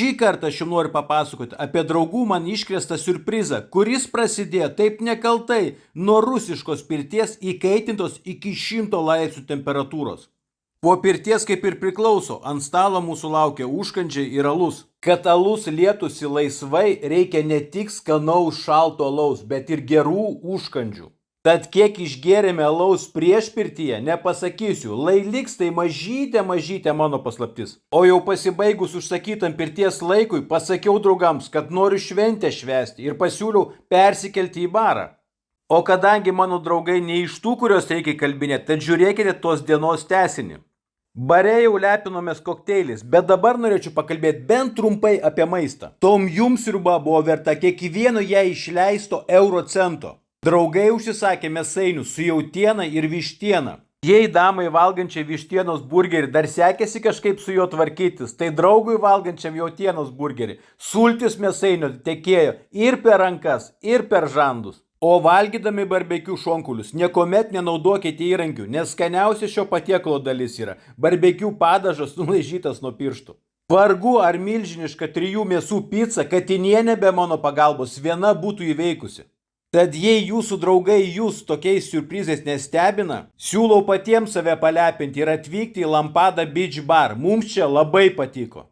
Šį kartą aš jums noriu papasakoti apie draugų man iškrėstą siurprizą, kuris prasidėjo taip nekaltai nuo rusiškos pirties įkaitintos iki 100 laipsnių temperatūros. Po pirties, kaip ir priklauso, ant stalo mūsų laukia užkandžiai ir alus. Kad alus lietųsi laisvai, reikia ne tik skanaus šalto alaus, bet ir gerų užkandžių. Tad kiek išgėrėme alaus prieš pirtyje, nepasakysiu, lai liks tai mažytė mano paslaptis. O jau pasibaigus užsakytam pirties laikui, pasakiau draugams, kad noriu šventę švęsti ir pasiūliau persikelti į barą. O kadangi mano draugai ne iš tų, kurios reikia kalbinėti, tad žiūrėkite tos dienos tęsinį. Bare jau lepinomės kokteiliais, bet dabar norėčiau pakalbėti bent trumpai apie maistą. Tom jums sriuba buvo verta kiekvieno ją išleisto euro cento. Draugai užsisakė mėsainius su jautiena ir vištiena. Jei damai valgančiai vištienos burgerį dar sekėsi kažkaip su juo tvarkytis, tai draugui valgančiam jautienos burgerį sultis mėsainio tekėjo ir per rankas, ir per žandus. O valgydami barbekių šonkulius niekuomet nenaudokite įrankių, nes skaniausia šio patiekalo dalis yra barbekių padažas nulaižytas nuo pirštų. Vargu ar milžiniška 3 mėsų pica katinienė be mano pagalbos viena būtų įveikusi. Tad jei jūsų draugai jūs tokiais siurprizais nestebina, siūlau patiems save palepinti ir atvykti į Lampada Beach Bar. Mums čia labai patiko.